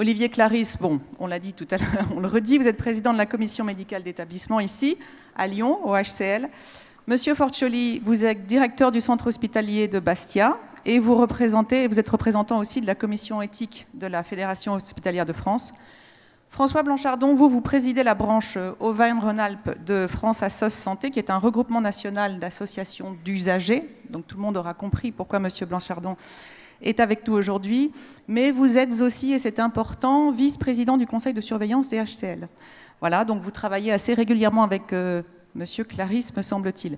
Olivier Clarisse, bon, on l'a dit tout à l'heure, on le redit, vous êtes président de la commission médicale d'établissement ici, à Lyon, au HCL. Monsieur Forcioli, vous êtes directeur du centre hospitalier de Bastia et vous êtes représentant aussi de la commission éthique de la Fédération hospitalière de France. François Blanchardon, vous présidez la branche Auvergne-Rhône-Alpes de France Assos Santé, qui est un regroupement national d'associations d'usagers. Donc tout le monde aura compris pourquoi monsieur Blanchardon est avec nous aujourd'hui. Mais vous êtes aussi, et c'est important, vice-président du conseil de surveillance des HCL. Voilà, donc vous travaillez assez régulièrement avec monsieur Clarisse, me semble-t-il.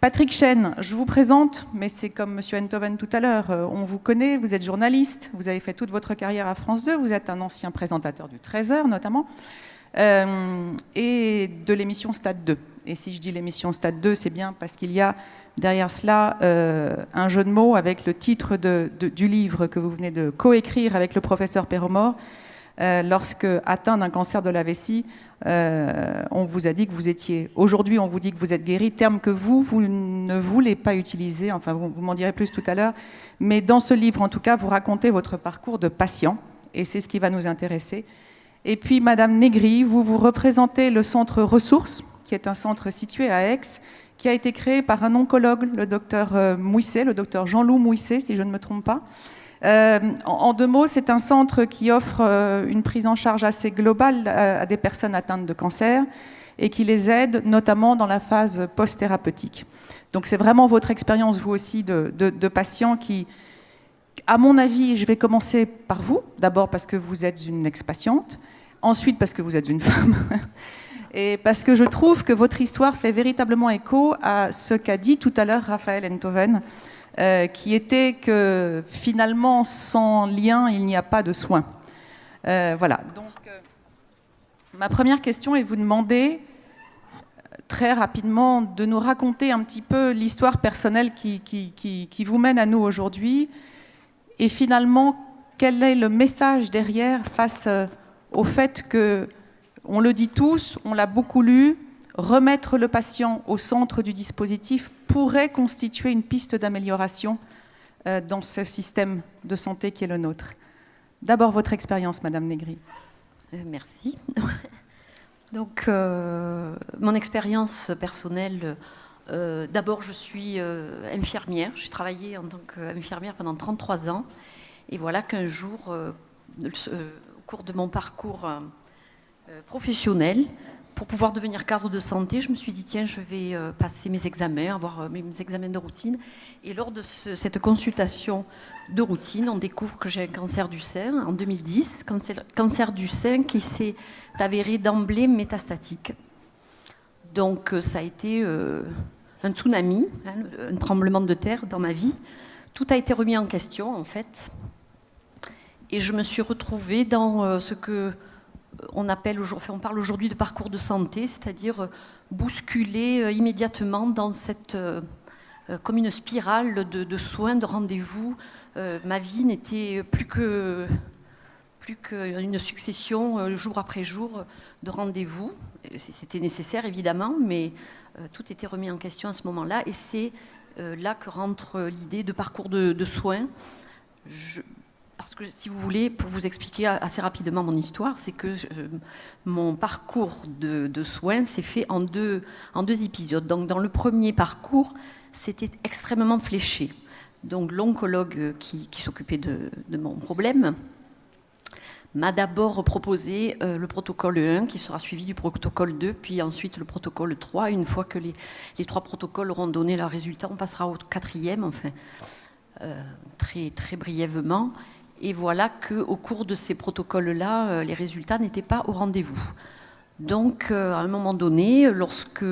Patrick Chêne, je vous présente, mais c'est comme monsieur Enthoven tout à l'heure, on vous connaît, vous êtes journaliste, vous avez fait toute votre carrière à France 2, vous êtes un ancien présentateur du 13h notamment, et de l'émission Stade 2. Et si je dis l'émission Stade 2, c'est bien parce qu'il y a derrière cela un jeu de mots avec le titre du livre que vous venez de coécrire avec le professeur Perromort. Lorsque atteint d'un cancer de la vessie, on vous a dit que vous étiez... Aujourd'hui, on vous dit que vous êtes guéri, terme que vous ne voulez pas utiliser, enfin vous m'en direz plus tout à l'heure, mais dans ce livre, en tout cas, vous racontez votre parcours de patient, et c'est ce qui va nous intéresser. Et puis, Madame Negri, vous représentez le centre Ressources, qui est un centre situé à Aix, qui a été créé par un oncologue, le docteur Mouisset, le docteur Jean-Loup Mouisset, si je ne me trompe pas. En deux mots, c'est un centre qui offre une prise en charge assez globale à des personnes atteintes de cancer et qui les aide notamment dans la phase post-thérapeutique. Donc c'est vraiment votre expérience, vous aussi, de patients qui, à mon avis, je vais commencer par vous, d'abord parce que vous êtes une ex-patiente, ensuite parce que vous êtes une femme, et parce que je trouve que votre histoire fait véritablement écho à ce qu'a dit tout à l'heure Raphaël Enthoven, qui était que finalement, sans lien, il n'y a pas de soins. Voilà. Donc, ma première question est de vous demander très rapidement de nous raconter un petit peu l'histoire personnelle qui vous mène à nous aujourd'hui et finalement, quel est le message derrière face au fait que, on le dit tous, on l'a beaucoup lu, remettre le patient au centre du dispositif pourrait constituer une piste d'amélioration dans ce système de santé qui est le nôtre. D'abord, votre expérience, Madame Negri. Merci. Donc, mon expérience personnelle, d'abord, je suis infirmière. J'ai travaillé en tant qu'infirmière pendant 33 ans. Et voilà qu'un jour, au cours de mon parcours professionnel, pour pouvoir devenir cadre de santé, je me suis dit, tiens, je vais passer mes examens, avoir mes examens de routine. Et lors de cette consultation de routine, on découvre que j'ai un cancer du sein en 2010, cancer du sein qui s'est avéré d'emblée métastatique. Donc ça a été un tsunami, un tremblement de terre dans ma vie. Tout a été remis en question, en fait. Et je me suis retrouvée dans ce que... on parle aujourd'hui de parcours de santé, c'est-à-dire bousculer immédiatement dans cette, comme une spirale de soins, de rendez-vous. Ma vie n'était plus qu'une succession, jour après jour, de rendez-vous. C'était nécessaire, évidemment, mais tout était remis en question à ce moment-là. Et c'est là que rentre l'idée de parcours de soins. Parce que, si vous voulez, pour vous expliquer assez rapidement mon histoire, c'est que mon parcours de soins s'est fait en deux épisodes. Donc, dans le premier parcours, c'était extrêmement fléché. Donc, l'oncologue qui s'occupait de mon problème m'a d'abord proposé le protocole 1, qui sera suivi du protocole 2, puis ensuite le protocole 3. Une fois que les 3 protocoles auront donné leurs résultats, on passera au 4e, enfin, très, très brièvement. Et voilà qu'au cours de ces protocoles-là, les résultats n'étaient pas au rendez-vous. Donc, à un moment donné, lorsque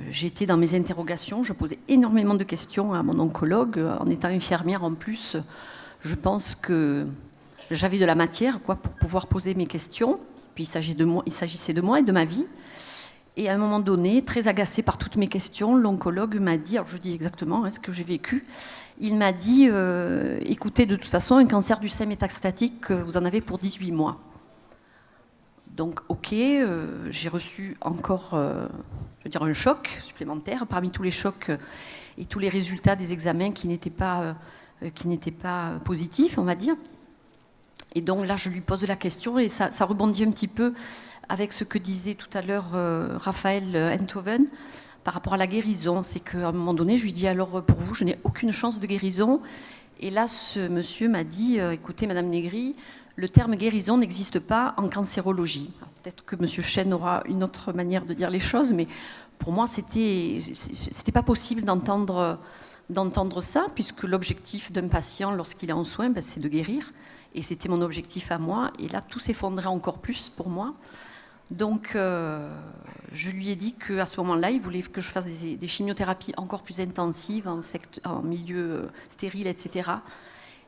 j'étais dans mes interrogations, je posais énormément de questions à mon oncologue. En étant infirmière, en plus, je pense que j'avais de la matière pour pouvoir poser mes questions. Puis, il s'agissait de moi et de ma vie. Et à un moment donné, très agacé par toutes mes questions, l'oncologue m'a dit, alors je dis exactement ce que j'ai vécu, il m'a dit, écoutez, de toute façon, un cancer du sein métastatique, vous en avez pour 18 mois. Donc, ok, j'ai reçu encore, un choc supplémentaire, parmi tous les chocs et tous les résultats des examens qui n'étaient pas positifs, on va dire. Et donc là, je lui pose la question et ça rebondit un petit peu avec ce que disait tout à l'heure Raphaël Enthoven par rapport à la guérison. C'est qu'à un moment donné, je lui dis alors pour vous, je n'ai aucune chance de guérison. Et là, ce monsieur m'a dit, écoutez, Madame Négri, le terme guérison n'existe pas en cancérologie. Peut-être que Monsieur Chêne aura une autre manière de dire les choses, mais pour moi, c'était pas possible d'entendre ça, puisque l'objectif d'un patient, lorsqu'il est en soins, ben, c'est de guérir. Et c'était mon objectif à moi. Et là, tout s'effondrait encore plus pour moi. Donc, je lui ai dit qu'à ce moment-là, il voulait que je fasse des chimiothérapies encore plus intensives, en milieu stérile, etc.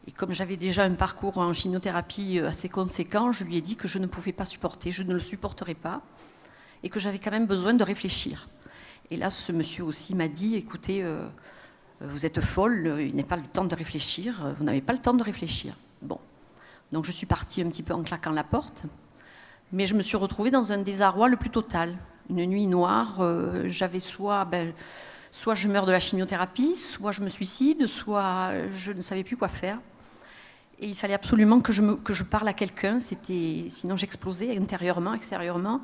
Et comme j'avais déjà un parcours en chimiothérapie assez conséquent, je lui ai dit que je ne pouvais pas supporter, je ne le supporterais pas, et que j'avais quand même besoin de réfléchir. Et là, ce monsieur aussi m'a dit, écoutez, vous êtes folle, il n'est pas le temps de réfléchir, vous n'avez pas le temps de réfléchir. Bon. Donc je suis partie un petit peu en claquant la porte, mais je me suis retrouvée dans un désarroi le plus total. Une nuit noire, j'avais soit je meurs de la chimiothérapie, soit je me suicide, soit je ne savais plus quoi faire. Et il fallait absolument que je parle à quelqu'un, sinon j'explosais intérieurement, extérieurement.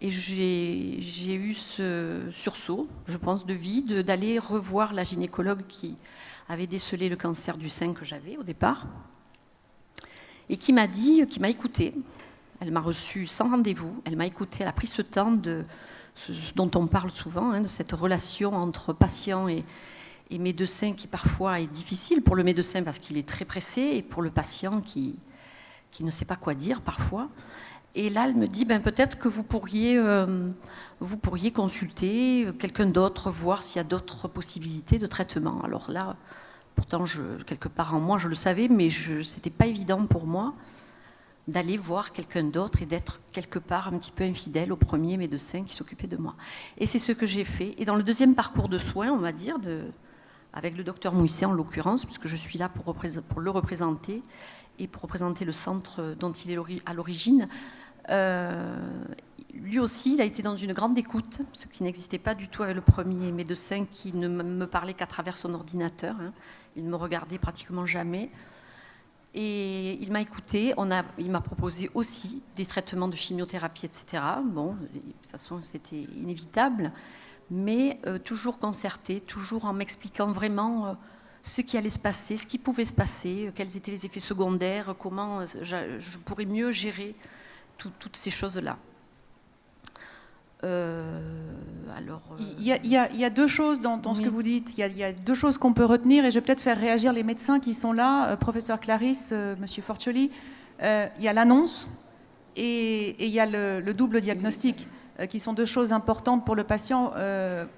Et j'ai eu ce sursaut, je pense, de vie, d'aller revoir la gynécologue qui avait décelé le cancer du sein que j'avais au départ, et qui m'a écoutée. Elle m'a reçue sans rendez-vous, elle m'a écoutée, elle a pris ce temps ce dont on parle souvent, de cette relation entre patient et médecin qui parfois est difficile pour le médecin parce qu'il est très pressé et pour le patient qui ne sait pas quoi dire parfois. Et là, elle me dit, peut-être que vous pourriez consulter quelqu'un d'autre, voir s'il y a d'autres possibilités de traitement. Alors là, pourtant, quelque part en moi, je le savais, mais ce n'était pas évident pour moi d'aller voir quelqu'un d'autre et d'être quelque part un petit peu infidèle au premier médecin qui s'occupait de moi. Et c'est ce que j'ai fait. Et dans le deuxième parcours de soins, on va dire, avec le docteur Mouisset en l'occurrence, puisque je suis là pour le représenter et pour représenter le centre dont il est à l'origine, lui aussi, il a été dans une grande écoute, ce qui n'existait pas du tout avec le premier médecin qui ne me parlait qu'à travers son ordinateur. Il ne me regardait pratiquement jamais. Et il m'a écouté, il m'a proposé aussi des traitements de chimiothérapie, etc. Bon, de toute façon, c'était inévitable, mais toujours concerté, toujours en m'expliquant vraiment ce qui allait se passer, ce qui pouvait se passer, quels étaient les effets secondaires, comment je pourrais mieux gérer toutes ces choses-là. Il y a deux choses dans ce que vous dites. Il y a deux choses qu'on peut retenir, et je vais peut-être faire réagir les médecins qui sont là, professeur Clarisse, monsieur Forcioli. Il y a l'annonce et il y a le double diagnostic, qui sont deux choses importantes pour le patient.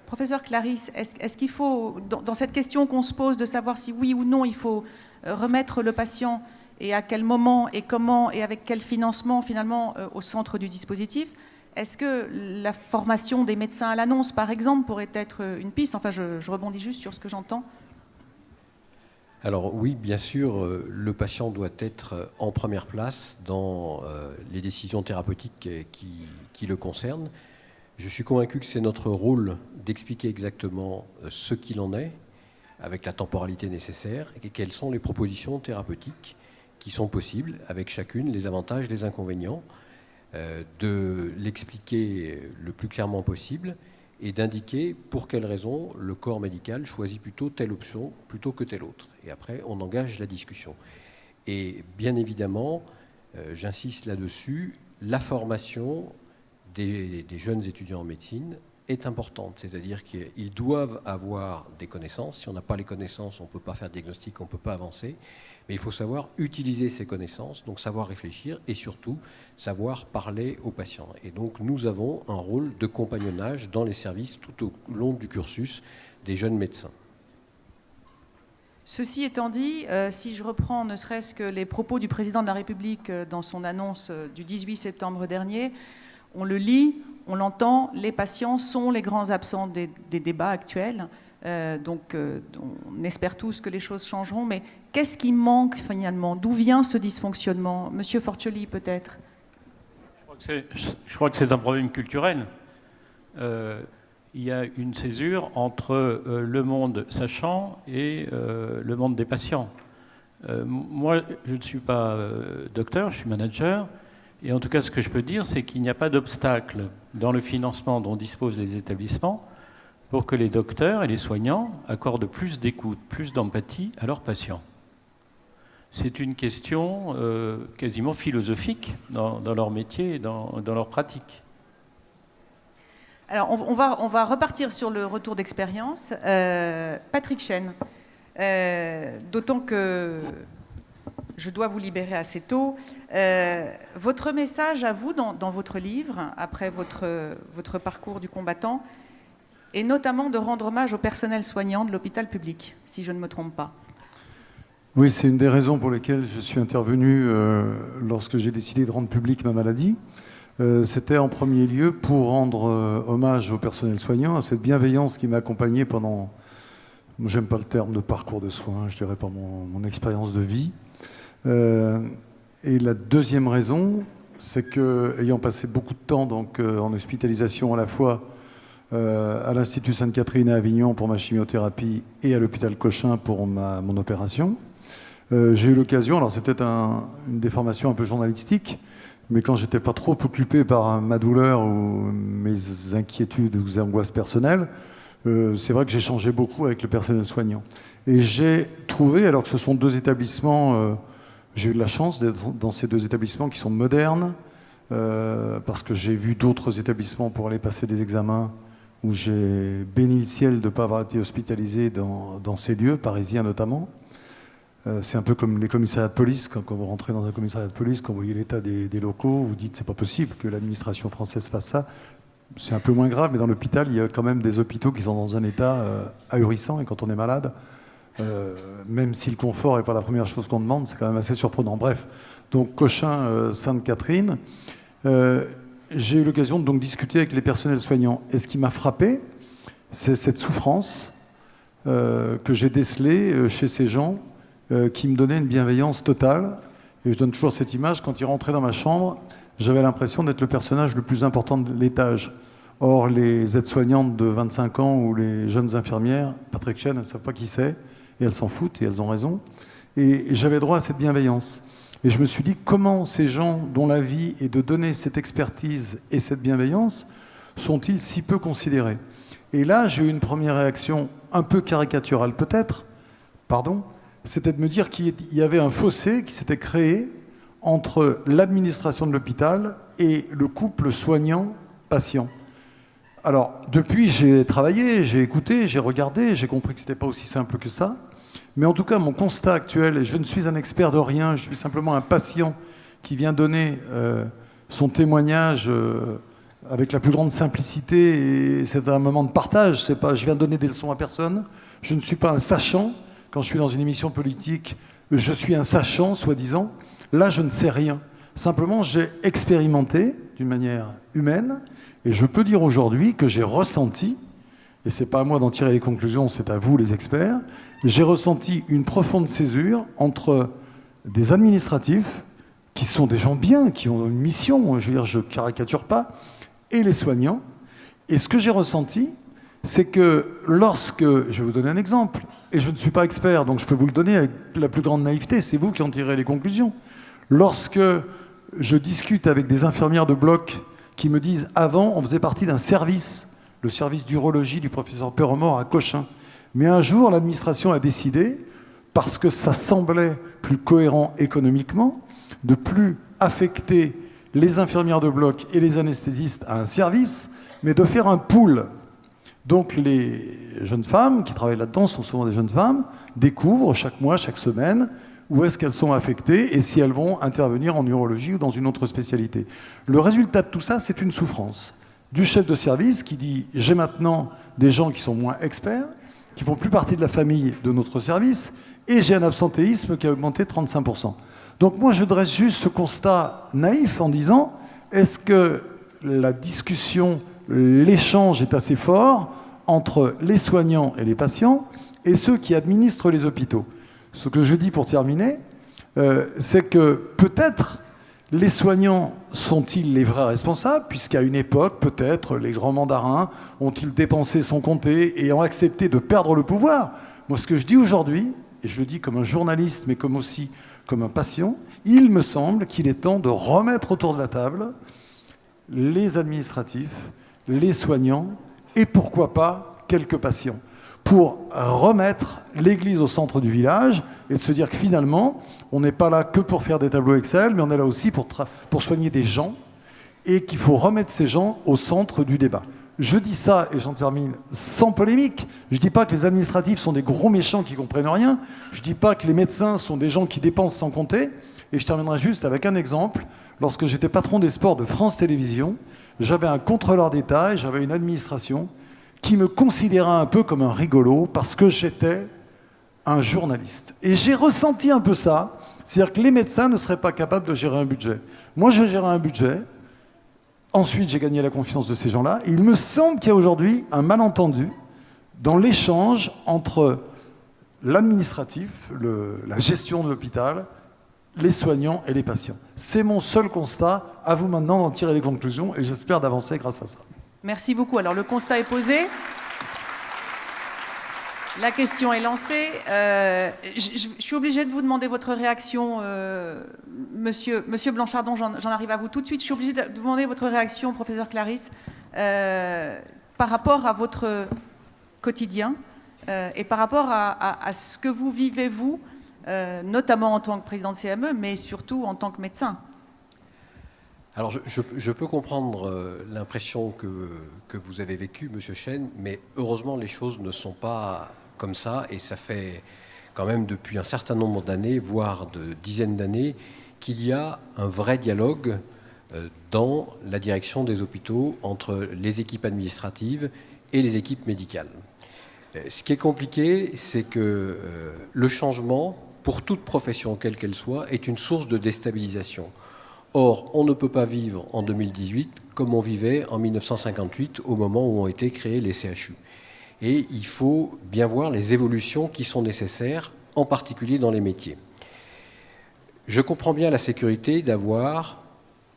Professeur Clarisse, est-ce qu'il faut, dans cette question qu'on se pose de savoir si oui ou non il faut remettre le patient, et à quel moment et comment et avec quel financement finalement au centre du dispositif, est-ce que la formation des médecins à l'annonce, par exemple, pourrait être une piste? Enfin, je rebondis juste sur ce que j'entends. Alors oui, bien sûr, le patient doit être en première place dans les décisions thérapeutiques qui le concernent. Je suis convaincu que c'est notre rôle d'expliquer exactement ce qu'il en est, avec la temporalité nécessaire, et quelles sont les propositions thérapeutiques qui sont possibles, avec chacune les avantages, les inconvénients, de l'expliquer le plus clairement possible et d'indiquer pour quelles raisons le corps médical choisit plutôt telle option plutôt que telle autre. Et après, on engage la discussion. Et bien évidemment, j'insiste là-dessus, la formation des jeunes étudiants en médecine est importante. C'est-à-dire qu'ils doivent avoir des connaissances. Si on n'a pas les connaissances, on ne peut pas faire de diagnostic, on ne peut pas avancer. Mais il faut savoir utiliser ces connaissances, donc savoir réfléchir et surtout savoir parler aux patients. Et donc nous avons un rôle de compagnonnage dans les services tout au long du cursus des jeunes médecins. Ceci étant dit, si je reprends ne serait-ce que les propos du président de la République dans son annonce du 18 septembre dernier, on le lit, on l'entend, les patients sont les grands absents des débats actuels. Donc on espère tous que les choses changeront, mais qu'est-ce qui manque finalement? D'où vient ce dysfonctionnement? Monsieur Forcioli, peut-être. Je crois que c'est un problème culturel. Il y a une césure entre le monde sachant et le monde des patients. Moi, je ne suis pas docteur, je suis manager. Et en tout cas, ce que je peux dire, c'est qu'il n'y a pas d'obstacle dans le financement dont disposent les établissements pour que les docteurs et les soignants accordent plus d'écoute, plus d'empathie à leurs patients. C'est une question quasiment philosophique dans leur métier et dans leur pratique. Alors, on va repartir sur le retour d'expérience. Patrick Chêne, d'autant que je dois vous libérer assez tôt. Votre message à vous dans votre livre, après votre parcours du combattant, est notamment de rendre hommage au personnel soignant de l'hôpital public, si je ne me trompe pas. Oui, c'est une des raisons pour lesquelles je suis intervenu lorsque j'ai décidé de rendre publique ma maladie. C'était en premier lieu pour rendre hommage au personnel soignant, à cette bienveillance qui m'a accompagné pendant, j'aime pas le terme de parcours de soins, je dirais par mon expérience de vie. Et la deuxième raison, c'est que, ayant passé beaucoup de temps donc, en hospitalisation à la fois à l'Institut Sainte-Catherine à Avignon pour ma chimiothérapie et à l'hôpital Cochin pour mon opération, j'ai eu l'occasion, alors c'est peut-être une déformation un peu journalistique, mais quand j'étais pas trop occupé par ma douleur ou mes inquiétudes ou angoisses personnelles, c'est vrai que j'ai changé beaucoup avec le personnel soignant. Et j'ai trouvé, alors que ce sont deux établissements, j'ai eu de la chance d'être dans ces deux établissements qui sont modernes, parce que j'ai vu d'autres établissements pour aller passer des examens où j'ai béni le ciel de ne pas avoir été hospitalisé dans ces lieux, parisiens notamment. C'est un peu comme les commissariats de police. Quand vous rentrez dans un commissariat de police, quand vous voyez l'état des locaux, vous dites c'est pas possible que l'administration française fasse ça. C'est un peu moins grave, mais dans l'hôpital, il y a quand même des hôpitaux qui sont dans un état ahurissant. Et quand on est malade, même si le confort n'est pas la première chose qu'on demande, c'est quand même assez surprenant. Bref, donc Cochin, Sainte-Catherine, j'ai eu l'occasion de donc discuter avec les personnels soignants. Et ce qui m'a frappé, c'est cette souffrance que j'ai décelée chez ces gens qui me donnaient une bienveillance totale. Et je donne toujours cette image, quand ils rentraient dans ma chambre, j'avais l'impression d'être le personnage le plus important de l'étage. Or, les aides-soignantes de 25 ans ou les jeunes infirmières, Patrick Chêne, elles ne savent pas qui c'est, et elles s'en foutent, et elles ont raison. Et j'avais droit à cette bienveillance. Et je me suis dit, comment ces gens dont la vie est de donner cette expertise et cette bienveillance sont-ils si peu considérés? Et là, j'ai eu une première réaction un peu caricaturale peut-être, c'était de me dire qu'il y avait un fossé qui s'était créé entre l'administration de l'hôpital et le couple soignant-patient. Alors, depuis, j'ai travaillé, j'ai écouté, j'ai regardé, j'ai compris que ce n'était pas aussi simple que ça. Mais en tout cas, mon constat actuel, et je ne suis un expert de rien, je suis simplement un patient qui vient donner son témoignage avec la plus grande simplicité, et c'est un moment de partage, c'est pas, je viens donner des leçons à personne, je ne suis pas un sachant, quand je suis dans une émission politique, je suis un sachant, soi-disant, là je ne sais rien. Simplement, j'ai expérimenté d'une manière humaine, et je peux dire aujourd'hui que j'ai ressenti, et c'est pas à moi d'en tirer les conclusions, c'est à vous les experts, j'ai ressenti une profonde césure entre des administratifs, qui sont des gens bien, qui ont une mission, je veux dire, je caricature pas, et les soignants. Et ce que j'ai ressenti, c'est que lorsque, je vais vous donner un exemple, et je ne suis pas expert, donc je peux vous le donner avec la plus grande naïveté, c'est vous qui en tirez les conclusions. Lorsque je discute avec des infirmières de bloc qui me disent, avant, on faisait partie d'un service, le service d'urologie du professeur Perremort à Cochin. Mais un jour, l'administration a décidé, parce que ça semblait plus cohérent économiquement, de plus affecter les infirmières de bloc et les anesthésistes à un service, mais de faire un pool. Donc les jeunes femmes qui travaillent là-dedans sont souvent des jeunes femmes, découvrent chaque mois, chaque semaine, où est-ce qu'elles sont affectées et si elles vont intervenir en urologie ou dans une autre spécialité. Le résultat de tout ça, c'est une souffrance du chef de service qui dit « j'ai maintenant des gens qui sont moins experts, qui font plus partie de la famille de notre service, et j'ai un absentéisme qui a augmenté de 35%. » Donc moi, je dresse juste ce constat naïf en disant, est-ce que la discussion, l'échange est assez fort entre les soignants et les patients et ceux qui administrent les hôpitaux? Ce que je dis pour terminer, c'est que peut-être les soignants sont-ils les vrais responsables, puisqu'à une époque, peut-être, les grands mandarins ont-ils dépensé sans compter et ont accepté de perdre le pouvoir. Moi, ce que je dis aujourd'hui, et je le dis comme un journaliste, mais comme aussi comme un patient, il me semble qu'il est temps de remettre autour de la table les administratifs, les soignants et pourquoi pas quelques patients, pour remettre l'église au centre du village et de se dire que finalement, on n'est pas là que pour faire des tableaux Excel, mais on est là aussi pour soigner des gens et qu'il faut remettre ces gens au centre du débat. Je dis ça, et j'en termine, sans polémique. Je ne dis pas que les administratifs sont des gros méchants qui ne comprennent rien. Je ne dis pas que les médecins sont des gens qui dépensent sans compter. Et je terminerai juste avec un exemple. Lorsque j'étais patron des sports de France Télévisions, j'avais un contrôleur d'État et j'avais une administration qui me considérait un peu comme un rigolo parce que j'étais un journaliste. Et j'ai ressenti un peu ça. C'est-à-dire que les médecins ne seraient pas capables de gérer un budget. Moi, je gérais un budget. Ensuite, j'ai gagné la confiance de ces gens-là. Et il me semble qu'il y a aujourd'hui un malentendu dans l'échange entre l'administratif, la gestion de l'hôpital, les soignants et les patients. C'est mon seul constat. À vous maintenant d'en tirer les conclusions et j'espère d'avancer grâce à ça. Merci beaucoup. Alors, le constat est posé. La question est lancée. Je suis obligée de vous demander votre réaction, Monsieur Blanchardon, j'en arrive à vous tout de suite. Je suis obligée de vous demander votre réaction, professeur Clarisse, par rapport à votre quotidien et par rapport à ce que vous vivez, vous, notamment en tant que président de CME, mais surtout en tant que médecin. Alors, je peux comprendre l'impression que vous avez vécue, Monsieur Chêne, mais heureusement, les choses ne sont pas comme ça, et ça fait quand même depuis un certain nombre d'années, voire de dizaines d'années, qu'il y a un vrai dialogue dans la direction des hôpitaux entre les équipes administratives et les équipes médicales. Ce qui est compliqué, c'est que le changement, pour toute profession, quelle qu'elle soit, est une source de déstabilisation. Or, on ne peut pas vivre en 2018 comme on vivait en 1958, au moment où ont été créés les CHU. Et il faut bien voir les évolutions qui sont nécessaires, en particulier dans les métiers. Je comprends bien la sécurité d'avoir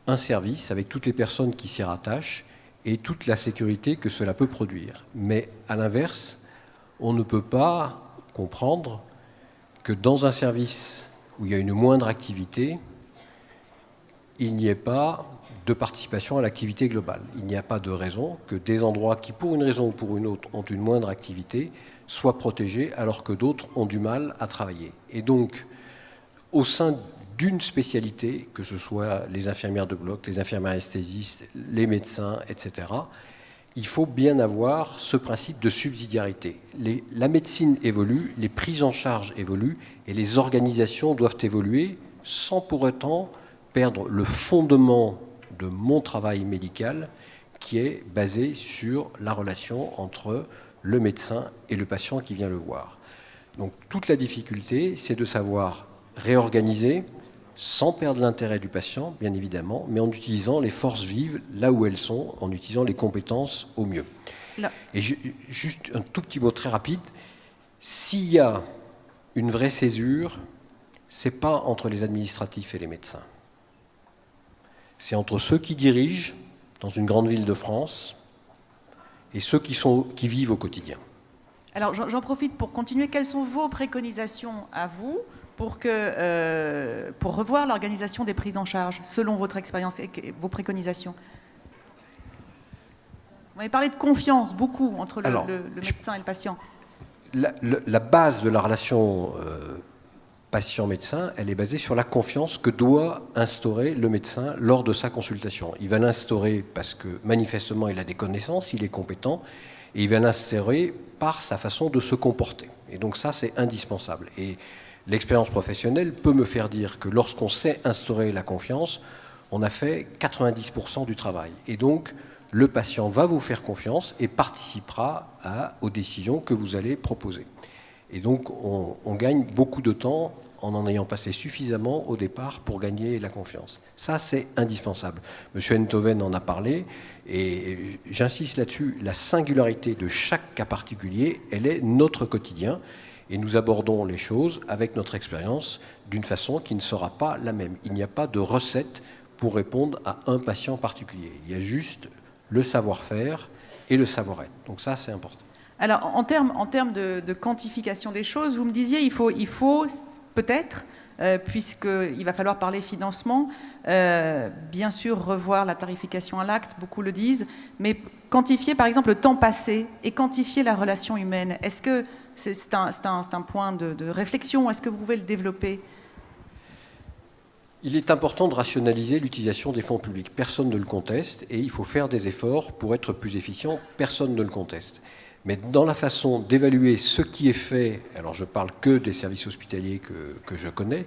un service avec toutes les personnes qui s'y rattachent et toute la sécurité que cela peut produire. Mais à l'inverse, on ne peut pas comprendre que dans un service où il y a une moindre activité, il n'y ait pas de participation à l'activité globale. Il n'y a pas de raison que des endroits qui, pour une raison ou pour une autre, ont une moindre activité, soient protégés alors que d'autres ont du mal à travailler. Et donc, au sein d'une spécialité, que ce soit les infirmières de bloc, les infirmières anesthésistes, les médecins, etc., il faut bien avoir ce principe de subsidiarité. La médecine évolue, les prises en charge évoluent et les organisations doivent évoluer sans pour autant perdre le fondement de mon travail médical qui est basé sur la relation entre le médecin et le patient qui vient le voir. Donc toute la difficulté, c'est de savoir réorganiser sans perdre l'intérêt du patient, bien évidemment, mais en utilisant les forces vives là où elles sont, en utilisant les compétences au mieux. Là. Et juste un tout petit mot très rapide, s'il y a une vraie césure, c'est pas entre les administratifs et les médecins. C'est entre ceux qui dirigent dans une grande ville de France et ceux qui vivent au quotidien. Alors j'en profite pour continuer. Quelles sont vos préconisations à vous pour revoir l'organisation des prises en charge, selon votre expérience et vos préconisations? Vous avez parlé de confiance, beaucoup, entre le médecin et le patient. La base de la relation patient-médecin, elle est basée sur la confiance que doit instaurer le médecin lors de sa consultation. Il va l'instaurer parce que manifestement il a des connaissances, il est compétent, et il va l'instaurer par sa façon de se comporter. Et donc ça, c'est indispensable. Et l'expérience professionnelle peut me faire dire que lorsqu'on sait instaurer la confiance, on a fait 90% du travail. Et donc, le patient va vous faire confiance et participera aux décisions que vous allez proposer. Et donc, on gagne beaucoup de temps en ayant passé suffisamment au départ pour gagner la confiance. Ça, c'est indispensable. Monsieur Enthoven en a parlé, et j'insiste là-dessus, la singularité de chaque cas particulier, elle est notre quotidien, et nous abordons les choses avec notre expérience d'une façon qui ne sera pas la même. Il n'y a pas de recette pour répondre à un patient particulier. Il y a juste le savoir-faire et le savoir-être. Donc ça, c'est important. Alors, en termes de quantification des choses, vous me disiez, il faut peut-être, puisqu'il va falloir parler financement, bien sûr revoir la tarification à l'acte, beaucoup le disent, mais quantifier par exemple le temps passé et quantifier la relation humaine. Est-ce que c'est un point de réflexion? Est-ce que vous pouvez le développer? Il est important de rationaliser l'utilisation des fonds publics. Personne ne le conteste et il faut faire des efforts pour être plus efficient. Personne ne le conteste. Mais dans la façon d'évaluer ce qui est fait, alors je ne parle que des services hospitaliers que je connais,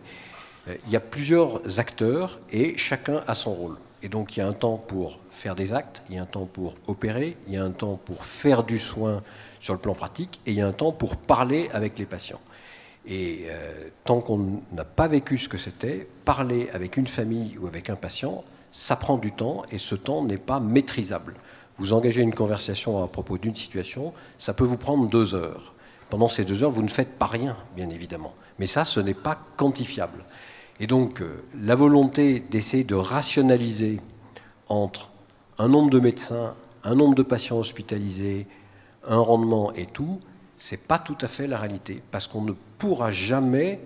il y a plusieurs acteurs et chacun a son rôle. Et donc il y a un temps pour faire des actes, il y a un temps pour opérer, il y a un temps pour faire du soin sur le plan pratique et il y a un temps pour parler avec les patients. Et tant qu'on n'a pas vécu ce que c'était, parler avec une famille ou avec un patient, ça prend du temps et ce temps n'est pas maîtrisable. Vous engagez une conversation à propos d'une situation, ça peut vous prendre 2 heures. Pendant ces 2 heures, vous ne faites pas rien, bien évidemment. Mais ça, ce n'est pas quantifiable. Et donc, la volonté d'essayer de rationaliser entre un nombre de médecins, un nombre de patients hospitalisés, un rendement et tout, ce n'est pas tout à fait la réalité. Parce qu'on ne pourra jamais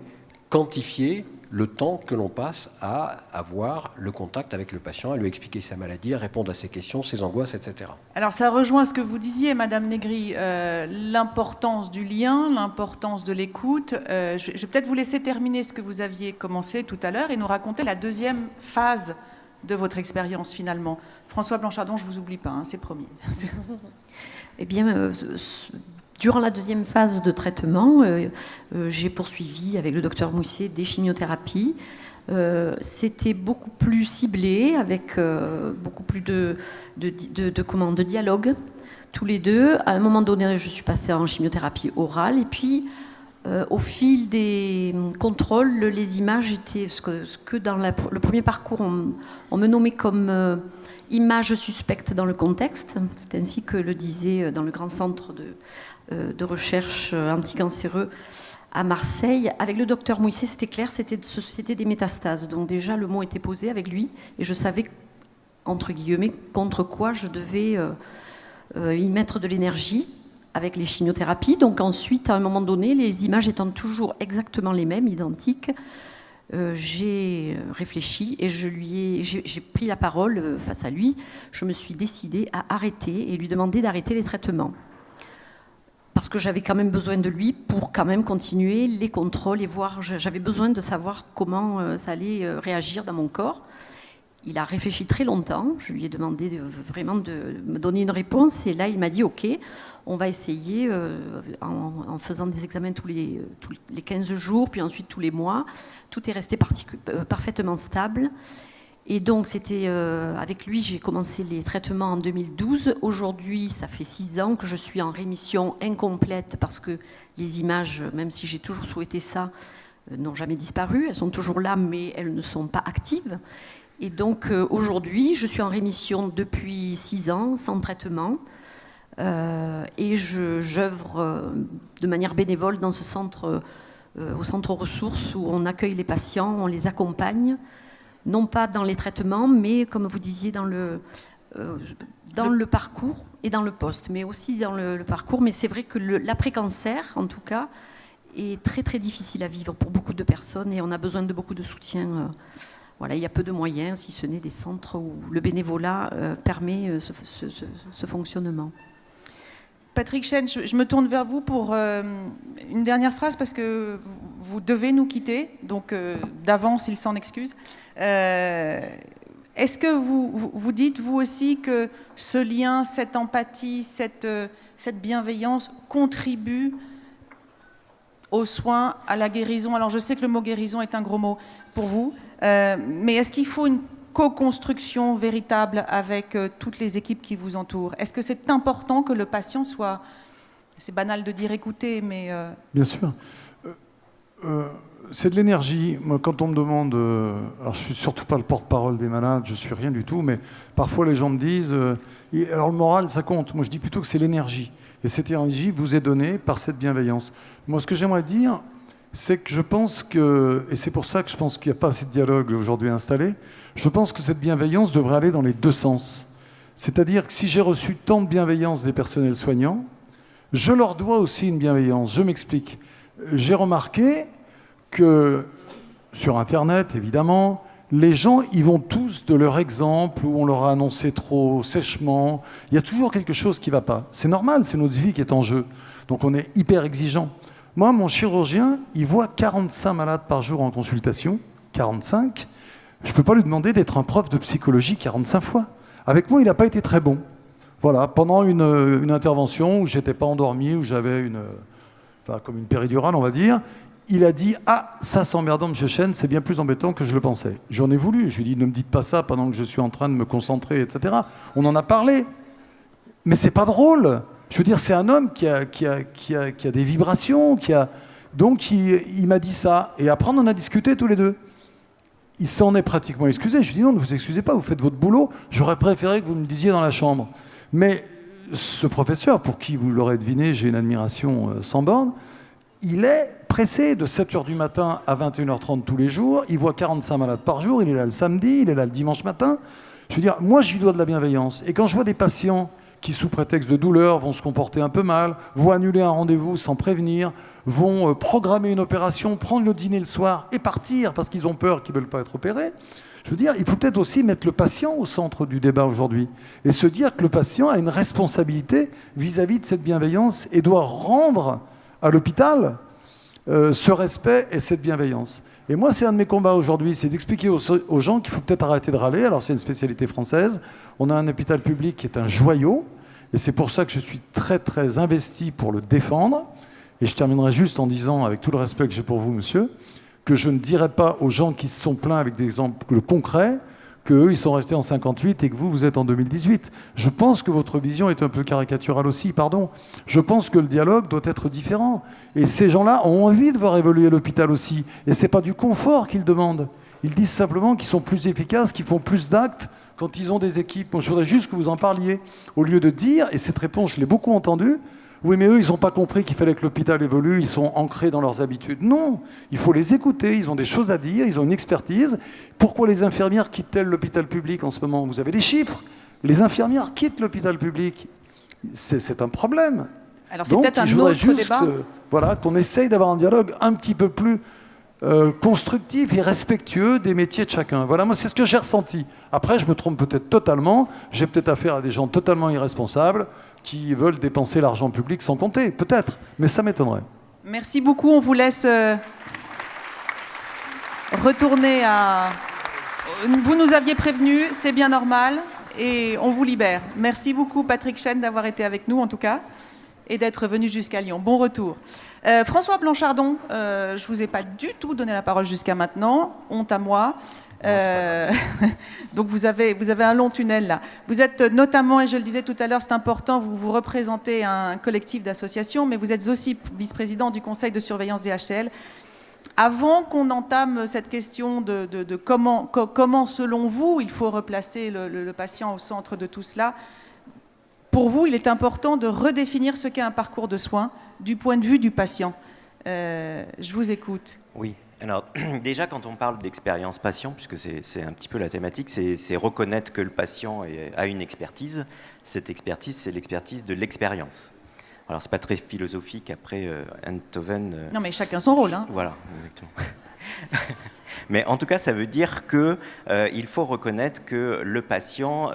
quantifier le temps que l'on passe à avoir le contact avec le patient, à lui expliquer sa maladie, à répondre à ses questions, ses angoisses, etc. Alors ça rejoint ce que vous disiez, Madame Negri, l'importance du lien, l'importance de l'écoute. Je vais peut-être vous laisser terminer ce que vous aviez commencé tout à l'heure et nous raconter la deuxième phase de votre expérience finalement. François Blanchardon, je ne vous oublie pas, hein, c'est promis. Eh bien, durant la deuxième phase de traitement, j'ai poursuivi avec le docteur Mousset des chimiothérapies. C'était beaucoup plus ciblé, avec beaucoup plus de dialogue, tous les deux. À un moment donné, je suis passée en chimiothérapie orale. Et puis, au fil des contrôles, les images étaient... Ce que dans le premier parcours, on me nommait comme... images suspectes dans le contexte. C'est ainsi que le disait dans le grand centre de recherche anticancéreux à Marseille. Avec le docteur Mousset, c'était clair, c'était des métastases. Donc déjà, le mot était posé avec lui et je savais, entre guillemets, contre quoi je devais y mettre de l'énergie avec les chimiothérapies. Donc ensuite, à un moment donné, les images étant toujours exactement les mêmes, identiques, j'ai réfléchi et j'ai pris la parole face à lui. Je me suis décidée à arrêter et lui demander d'arrêter les traitements. Parce que j'avais quand même besoin de lui pour quand même continuer les contrôles et voir. J'avais besoin de savoir comment ça allait réagir dans mon corps. Il a réfléchi très longtemps. Je lui ai demandé vraiment de me donner une réponse. Et là, il m'a dit « Ok, on va essayer en faisant des examens tous les 15 jours, puis ensuite tous les mois. » Tout est resté parfaitement stable. Et donc, c'était avec lui, j'ai commencé les traitements en 2012. Aujourd'hui, ça fait 6 ans que je suis en rémission incomplète parce que les images, même si j'ai toujours souhaité ça, n'ont jamais disparu. Elles sont toujours là, mais elles ne sont pas actives. Et donc, aujourd'hui, je suis en rémission depuis 6 ans, sans traitement. Et j'œuvre de manière bénévole dans ce centre, au centre ressources, où on accueille les patients, on les accompagne. Non pas dans les traitements, mais comme vous disiez, dans le parcours et dans le post, mais aussi dans le parcours. Mais c'est vrai que l'après-cancer, en tout cas, est très très difficile à vivre pour beaucoup de personnes et on a besoin de beaucoup de soutien. Voilà, il y a peu de moyens, si ce n'est des centres où le bénévolat permet ce fonctionnement. Patrick Chen, je me tourne vers vous pour une dernière phrase parce que vous devez nous quitter, donc d'avance, il s'en excuse. Est-ce que vous dites, vous aussi, que ce lien, cette empathie, cette bienveillance contribue aux soins, à la guérison? Alors je sais que le mot guérison est un gros mot pour vous, mais est-ce qu'il faut une co-construction véritable avec toutes les équipes qui vous entourent? Est-ce que c'est important que le patient soit... C'est banal de dire écouter, mais... Bien sûr. C'est de l'énergie. Moi, quand on me demande... alors, je ne suis surtout pas le porte-parole des malades, je ne suis rien du tout, mais parfois les gens me disent... alors, le moral, ça compte. Moi, je dis plutôt que c'est l'énergie. Et cette énergie vous est donnée par cette bienveillance. Moi, ce que j'aimerais dire, c'est que je pense que... Et c'est pour ça que je pense qu'il n'y a pas assez de dialogue aujourd'hui installé. Je pense que cette bienveillance devrait aller dans les deux sens. C'est-à-dire que si j'ai reçu tant de bienveillance des personnels soignants, je leur dois aussi une bienveillance. Je m'explique. J'ai remarqué que sur Internet, évidemment, les gens y vont tous de leur exemple où on leur a annoncé trop sèchement. Il y a toujours quelque chose qui ne va pas. C'est normal, c'est notre vie qui est en jeu. Donc on est hyper exigeant. Moi, mon chirurgien, il voit 45 malades par jour en consultation. 45. Je ne peux pas lui demander d'être un prof de psychologie 45 fois. Avec moi, il n'a pas été très bon. Voilà, pendant une intervention où je n'étais pas endormi, où j'avais comme une péridurale, on va dire, il a dit « Ah, ça c'est emmerdant, monsieur Chen, c'est bien plus embêtant que je le pensais. » J'en ai voulu. Je lui ai dit « Ne me dites pas ça pendant que je suis en train de me concentrer, etc. » On en a parlé. Mais c'est pas drôle. Je veux dire, c'est un homme qui a des vibrations, donc il m'a dit ça. Et après, on en a discuté tous les deux. Il s'en est pratiquement excusé. Je lui ai dit non, ne vous excusez pas, vous faites votre boulot. J'aurais préféré que vous me le disiez dans la chambre. Mais ce professeur, pour qui vous l'aurez deviné, j'ai une admiration sans borne, il est pressé de 7h du matin à 21h30 tous les jours. Il voit 45 malades par jour. Il est là le samedi, il est là le dimanche matin. Je veux dire, moi, je lui dois de la bienveillance. Et quand je vois des patients qui, sous prétexte de douleur, vont se comporter un peu mal, vont annuler un rendez-vous sans prévenir, vont programmer une opération, prendre le dîner le soir et partir parce qu'ils ont peur, qu'ils ne veulent pas être opérés. Je veux dire, il faut peut-être aussi mettre le patient au centre du débat aujourd'hui et se dire que le patient a une responsabilité vis-à-vis de cette bienveillance et doit rendre à l'hôpital ce respect et cette bienveillance. Et moi, c'est un de mes combats aujourd'hui, c'est d'expliquer aux gens qu'il faut peut-être arrêter de râler. Alors, c'est une spécialité française. On a un hôpital public qui est un joyau. Et c'est pour ça que je suis très, très investi pour le défendre. Et je terminerai juste en disant, avec tout le respect que j'ai pour vous, monsieur, que je ne dirai pas aux gens qui se sont plaints avec des exemples concrets qu'eux, ils sont restés en 58 et que vous êtes en 2018. Je pense que votre vision est un peu caricaturale aussi, pardon. Je pense que le dialogue doit être différent. Et ces gens-là ont envie de voir évoluer l'hôpital aussi. Et ce n'est pas du confort qu'ils demandent. Ils disent simplement qu'ils sont plus efficaces, qu'ils font plus d'actes quand ils ont des équipes. Moi, je voudrais juste que vous en parliez. Au lieu de dire, et cette réponse, je l'ai beaucoup entendue, oui, mais eux, ils n'ont pas compris qu'il fallait que l'hôpital évolue, ils sont ancrés dans leurs habitudes. Non, il faut les écouter, ils ont des choses à dire, ils ont une expertise. Pourquoi les infirmières quittent-elles l'hôpital public en ce moment? Vous avez des chiffres. Les infirmières quittent l'hôpital public. C'est un problème. Alors c'est peut-être un autre débat. Voilà, qu'on essaye d'avoir un dialogue un petit peu plus constructif et respectueux des métiers de chacun. Voilà, moi, c'est ce que j'ai ressenti. Après, je me trompe peut-être totalement. J'ai peut-être affaire à des gens totalement irresponsables qui veulent dépenser l'argent public sans compter, peut-être, mais ça m'étonnerait. Merci beaucoup, on vous laisse retourner à... Vous nous aviez prévenu, c'est bien normal, et on vous libère. Merci beaucoup Patrick Chen d'avoir été avec nous en tout cas, et d'être venu jusqu'à Lyon. Bon retour. François Blanchardon, je ne vous ai pas du tout donné la parole jusqu'à maintenant, honte à moi. Donc vous avez un long tunnel là. Vous êtes notamment, et je le disais tout à l'heure, c'est important, vous représentez un collectif d'associations, mais vous êtes aussi vice-président du conseil de surveillance des HCL. Avant qu'on entame cette question de comment, selon vous, il faut replacer le patient au centre de tout cela, pour vous, il est important de redéfinir ce qu'est un parcours de soins du point de vue du patient. Je vous écoute. Oui. Alors, déjà, quand on parle d'expérience patient, puisque c'est un petit peu la thématique, c'est reconnaître que le patient a une expertise. Cette expertise, c'est l'expertise de l'expérience. Alors, c'est pas très philosophique. Après, Enthoven... Non, mais chacun son rôle. Hein. Voilà, exactement. Mais en tout cas, ça veut dire qu'il faut reconnaître que le patient,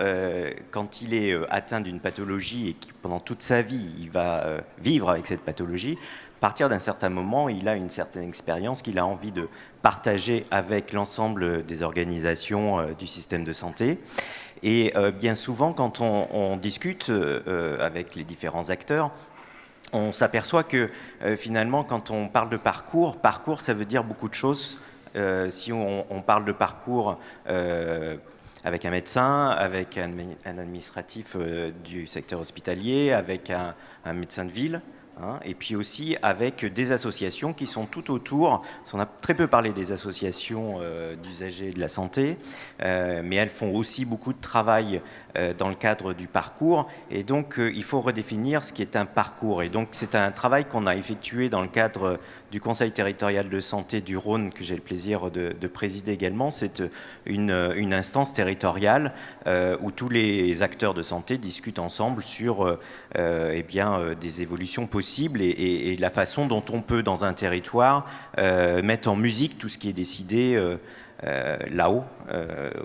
quand il est atteint d'une pathologie et que pendant toute sa vie, il va vivre avec cette pathologie, à partir d'un certain moment, il a une certaine expérience qu'il a envie de partager avec l'ensemble des organisations du système de santé. Et bien souvent, quand on discute avec les différents acteurs, on s'aperçoit que finalement, quand on parle de parcours, ça veut dire beaucoup de choses. Si on parle de parcours avec un médecin, avec un administratif du secteur hospitalier, avec un médecin de ville, et puis aussi avec des associations qui sont tout autour. On a très peu parlé des associations d'usagers de la santé, mais elles font aussi beaucoup de travail dans le cadre du parcours, et donc il faut redéfinir ce qui est un parcours. Et donc c'est un travail qu'on a effectué dans le cadre du Conseil territorial de santé du Rhône, que j'ai le plaisir de présider également. C'est une instance territoriale où tous les acteurs de santé discutent ensemble sur des évolutions possibles et la façon dont on peut, dans un territoire, mettre en musique tout ce qui est décidé là-haut,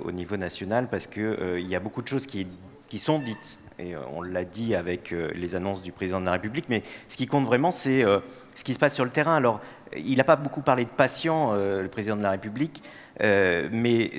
au niveau national, parce qu'il y a beaucoup de choses qui sont dites. Et on l'a dit avec les annonces du président de la République, mais ce qui compte vraiment, c'est ce qui se passe sur le terrain. Alors, il n'a pas beaucoup parlé de patients, le président de la République, mais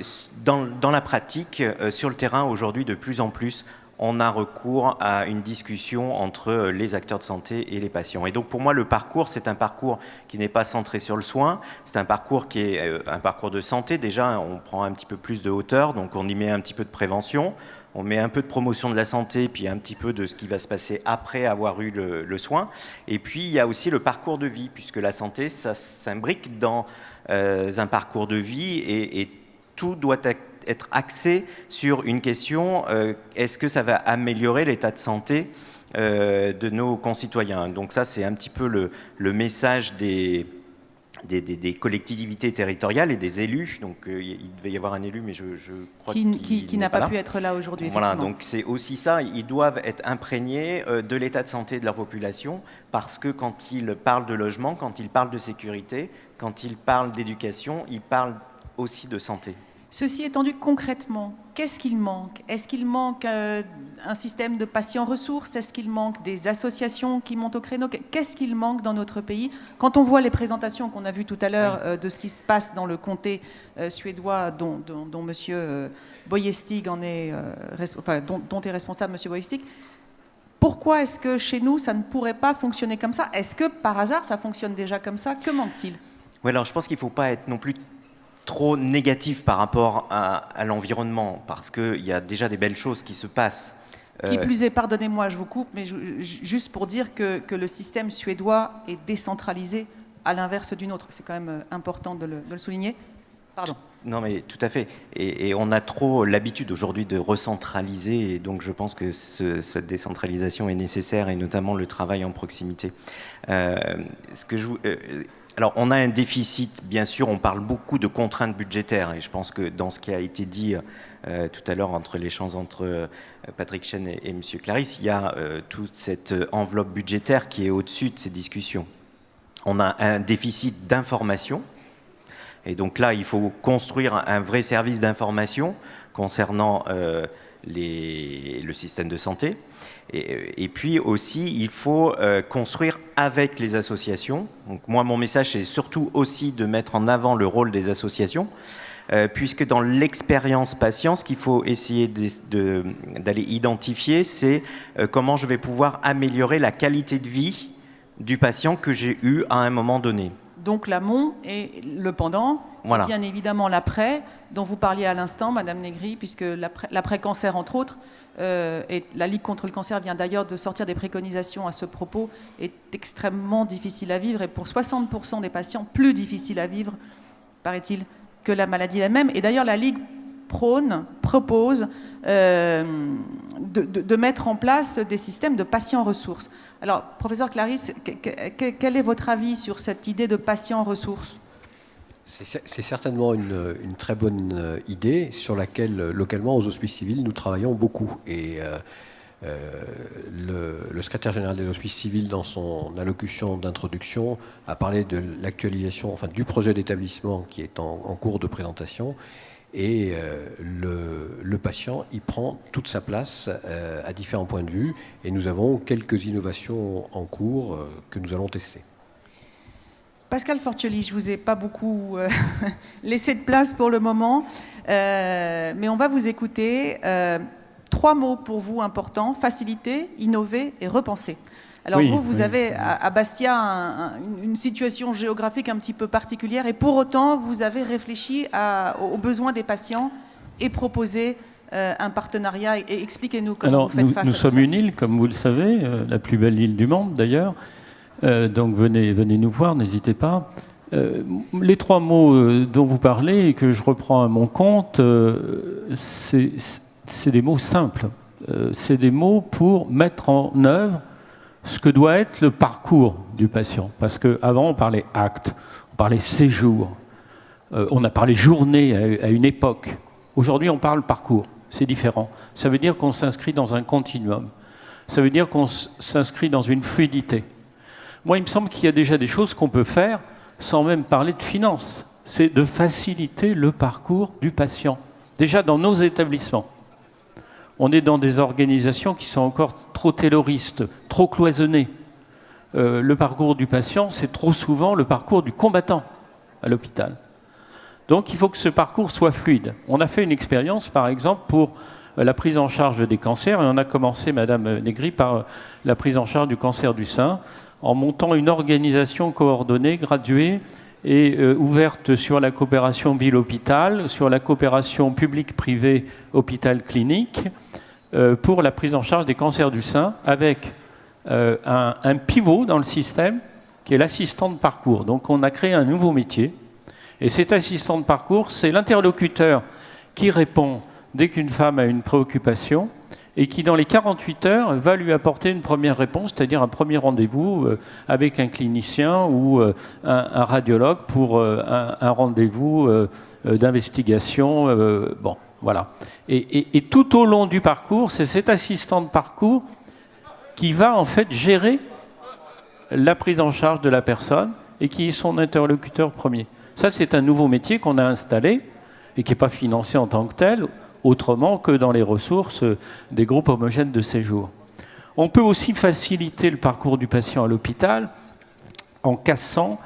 dans la pratique, sur le terrain, aujourd'hui, de plus en plus, on a recours à une discussion entre les acteurs de santé et les patients. Et donc pour moi, le parcours, c'est un parcours qui n'est pas centré sur le soin, c'est un parcours qui est un parcours de santé. Déjà, on prend un petit peu plus de hauteur, donc on y met un petit peu de prévention, on met un peu de promotion de la santé, puis un petit peu de ce qui va se passer après avoir eu le soin. Et puis, il y a aussi le parcours de vie, puisque la santé, ça s'imbrique dans un parcours de vie et tout doit être axé sur une question, est-ce que ça va améliorer l'état de santé de nos concitoyens? Donc ça, c'est un petit peu le message des collectivités territoriales et des élus. Donc il devait y avoir un élu, mais je crois qui n'a pas pu être là aujourd'hui. Voilà, donc c'est aussi ça, ils doivent être imprégnés de l'état de santé de leur population, parce que quand ils parlent de logement, quand ils parlent de sécurité, quand ils parlent d'éducation, ils parlent aussi de santé. Ceci étant dit, concrètement, qu'est-ce qu'il manque? Est-ce qu'il manque un système de patients ressources? Est-ce qu'il manque des associations qui montent au créneau? Qu'est-ce qu'il manque dans notre pays? Quand on voit les présentations qu'on a vues tout à l'heure de ce qui se passe dans le comté suédois dont M. Bojestig dont est responsable M. Bojestig, pourquoi est-ce que chez nous, ça ne pourrait pas fonctionner comme ça? Est-ce que par hasard, ça fonctionne déjà comme ça? Que manque-t-il? Oui, alors je pense qu'il ne faut pas être non plus trop négatif par rapport à l'environnement, parce qu'il y a déjà des belles choses qui se passent. Qui plus est, pardonnez-moi, je vous coupe, mais juste pour dire que le système suédois est décentralisé à l'inverse du nôtre. C'est quand même important de le souligner. Pardon. Non, mais tout à fait. Et on a trop l'habitude aujourd'hui de recentraliser, et donc je pense que cette décentralisation est nécessaire, et notamment le travail en proximité. Alors, on a un déficit, bien sûr, on parle beaucoup de contraintes budgétaires, et je pense que dans ce qui a été dit tout à l'heure entre l'échange entre Patrick Chen et M. Clarisse, il y a toute cette enveloppe budgétaire qui est au-dessus de ces discussions. On a un déficit d'information, et donc là, il faut construire un vrai service d'information concernant le système de santé. Et puis aussi, il faut construire avec les associations. Donc moi, mon message, c'est surtout aussi de mettre en avant le rôle des associations, puisque dans l'expérience patient, ce qu'il faut essayer d'aller identifier, c'est comment je vais pouvoir améliorer la qualité de vie du patient que j'ai eu à un moment donné. Donc l'amont et le pendant, voilà. Et bien évidemment l'après, dont vous parliez à l'instant, Madame Negri, puisque l'après-cancer, entre autres, et la Ligue contre le cancer vient d'ailleurs de sortir des préconisations à ce propos, est extrêmement difficile à vivre, et pour 60% des patients, plus difficile à vivre, paraît-il, que la maladie elle-même. Et d'ailleurs, la Ligue propose de mettre en place des systèmes de patients ressources. Alors, professeur Clarisse, quel est votre avis sur cette idée de patients ressources? C'est certainement une très bonne idée sur laquelle, localement, aux Hospices civils, nous travaillons beaucoup. Et le secrétaire général des Hospices civils, dans son allocution d'introduction, a parlé de l'actualisation, enfin du projet d'établissement qui est en cours de présentation. Et le patient y prend toute sa place à différents points de vue. Et nous avons quelques innovations en cours que nous allons tester. Pascal Fortioli, je ne vous ai pas beaucoup laissé de place pour le moment, mais on va vous écouter. 3 mots pour vous importants: faciliter, innover et repenser. Alors oui, vous avez à Bastia une situation géographique un petit peu particulière, et pour autant vous avez réfléchi aux besoins des patients et proposé un partenariat. Et expliquez-nous comment vous faites face à ça. Nous sommes une île, comme vous le savez, la plus belle île du monde d'ailleurs. Donc venez nous voir, n'hésitez pas. Les 3 mots dont vous parlez et que je reprends à mon compte, c'est des mots simples. C'est des mots pour mettre en œuvre ce que doit être le parcours du patient. Parce qu'avant, on parlait acte, on parlait séjour, on a parlé journée à une époque. Aujourd'hui, on parle parcours. C'est différent. Ça veut dire qu'on s'inscrit dans un continuum. Ça veut dire qu'on s'inscrit dans une fluidité. Moi, il me semble qu'il y a déjà des choses qu'on peut faire sans même parler de finances. C'est de faciliter le parcours du patient. Déjà dans nos établissements. On est dans des organisations qui sont encore trop tayloristes, trop cloisonnées. Le parcours du patient, c'est trop souvent le parcours du combattant à l'hôpital. Donc il faut que ce parcours soit fluide. On a fait une expérience, par exemple, pour la prise en charge des cancers, et on a commencé, Madame Negri, par la prise en charge du cancer du sein, en montant une organisation coordonnée, graduée et ouverte sur la coopération ville-hôpital, sur la coopération publique-privée hôpital-clinique, pour la prise en charge des cancers du sein, avec un pivot dans le système, qui est l'assistant de parcours. Donc on a créé un nouveau métier, et cet assistant de parcours, c'est l'interlocuteur qui répond dès qu'une femme a une préoccupation, et qui, dans les 48 heures, va lui apporter une première réponse, c'est-à-dire un premier rendez-vous avec un clinicien ou un radiologue pour un rendez-vous d'investigation. Bon, voilà. Et tout au long du parcours, c'est cet assistant de parcours qui va en fait gérer la prise en charge de la personne et qui est son interlocuteur premier. Ça, c'est un nouveau métier qu'on a installé et qui n'est pas financé en tant que tel, autrement que dans les ressources des groupes homogènes de séjour. On peut aussi faciliter le parcours du patient à l'hôpital en cassant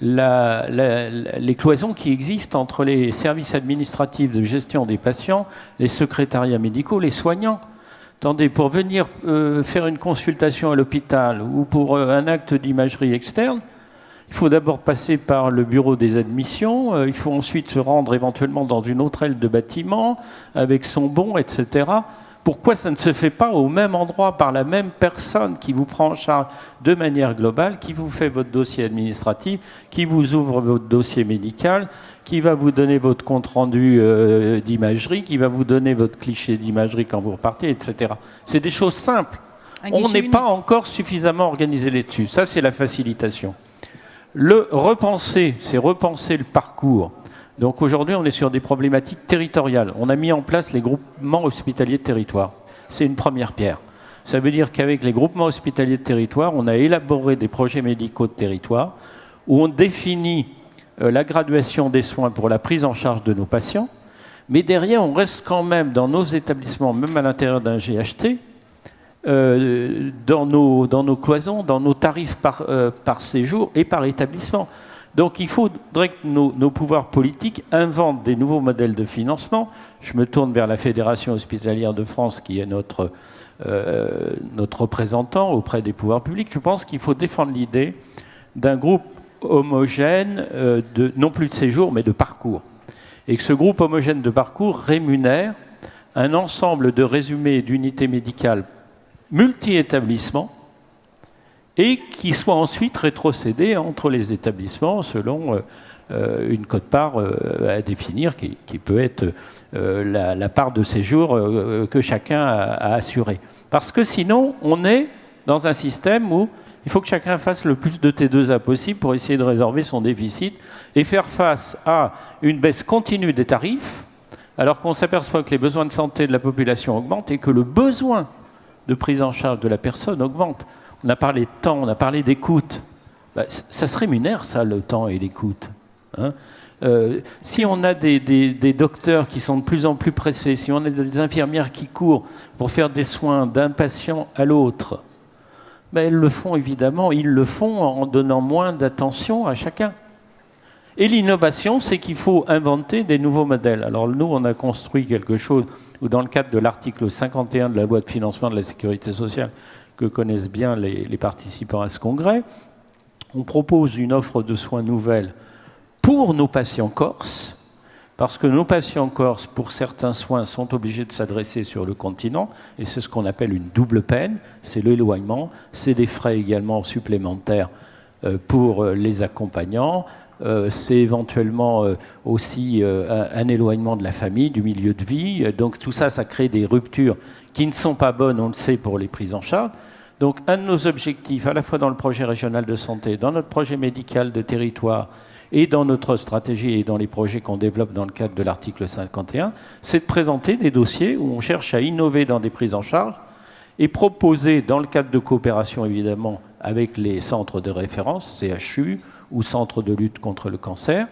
les cloisons qui existent entre les services administratifs de gestion des patients, les secrétariats médicaux, les soignants. Attendez, pour venir faire une consultation à l'hôpital ou pour un acte d'imagerie externe, il faut d'abord passer par le bureau des admissions, il faut ensuite se rendre éventuellement dans une autre aile de bâtiment avec son bon, etc. Pourquoi ça ne se fait pas au même endroit par la même personne qui vous prend en charge de manière globale, qui vous fait votre dossier administratif, qui vous ouvre votre dossier médical, qui va vous donner votre compte-rendu d'imagerie, qui va vous donner votre cliché d'imagerie quand vous repartez, etc. C'est des choses simples. On n'est pas encore suffisamment organisé là-dessus. Ça, c'est la facilitation. Le repenser, c'est repenser le parcours. Donc aujourd'hui, on est sur des problématiques territoriales. On a mis en place les groupements hospitaliers de territoire. C'est une première pierre. Ça veut dire qu'avec les groupements hospitaliers de territoire, on a élaboré des projets médicaux de territoire où on définit la graduation des soins pour la prise en charge de nos patients. Mais derrière, on reste quand même dans nos établissements, même à l'intérieur d'un GHT, dans nos cloisons, dans nos tarifs par séjour et par établissement. Donc il faudrait que nos pouvoirs politiques inventent des nouveaux modèles de financement. Je me tourne vers la Fédération hospitalière de France, qui est notre représentant auprès des pouvoirs publics. Je pense qu'il faut défendre l'idée d'un groupe homogène, non plus de séjour, mais de parcours. Et que ce groupe homogène de parcours rémunère un ensemble de résumés d'unités médicales multi-établissements et qui soit ensuite rétrocédé entre les établissements selon une quote-part à définir qui peut être la part de séjour que chacun a assuré. Parce que sinon, on est dans un système où il faut que chacun fasse le plus de T2A possible pour essayer de résorber son déficit et faire face à une baisse continue des tarifs, alors qu'on s'aperçoit que les besoins de santé de la population augmentent et que le besoin de prise en charge de la personne augmente. On a parlé de temps, on a parlé d'écoute. Ça se rémunère, ça, le temps et l'écoute. Hein, si on a des docteurs qui sont de plus en plus pressés, si on a des infirmières qui courent pour faire des soins d'un patient à l'autre, elles le font évidemment, ils le font en donnant moins d'attention à chacun. Et l'innovation, c'est qu'il faut inventer des nouveaux modèles. Alors nous, on a construit quelque chose où, dans le cadre de l'article 51 de la loi de financement de la sécurité sociale, que connaissent bien les participants à ce congrès, on propose une offre de soins nouvelle pour nos patients corses, Parce que nos patients corses, pour certains soins, sont obligés de s'adresser sur le continent, et c'est ce qu'on appelle une double peine, c'est l'éloignement, c'est des frais également supplémentaires pour les accompagnants, c'est éventuellement aussi un éloignement de la famille, du milieu de vie, donc tout ça, ça crée des ruptures qui ne sont pas bonnes, on le sait, pour les prises en charge. Donc un de nos objectifs, à la fois dans le projet régional de santé, dans notre projet médical de territoire, et dans notre stratégie et dans les projets qu'on développe dans le cadre de l'article 51, c'est de présenter des dossiers où on cherche à innover dans des prises en charge et proposer, dans le cadre de coopération évidemment avec les centres de référence, CHU ou centres de lutte contre le cancer,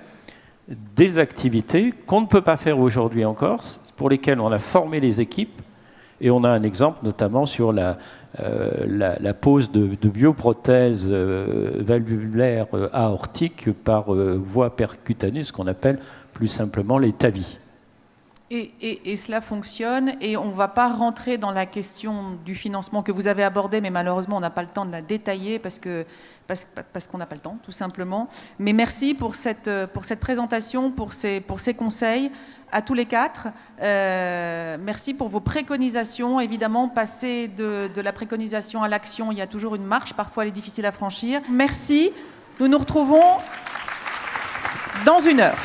des activités qu'on ne peut pas faire aujourd'hui en Corse, pour lesquelles on a formé les équipes. Et on a un exemple notamment sur la pose de bioprothèses valvulaires aortiques par voie percutanée, ce qu'on appelle plus simplement les TAVI. Et cela fonctionne, et on ne va pas rentrer dans la question du financement que vous avez abordée, mais malheureusement on n'a pas le temps de la détailler parce qu'on n'a pas le temps, tout simplement. Mais merci pour cette présentation, pour ces conseils à tous les quatre. Merci pour vos préconisations. Évidemment, passer de la préconisation à l'action, il y a toujours une marche, parfois elle est difficile à franchir. Merci, nous nous retrouvons dans 1 heure.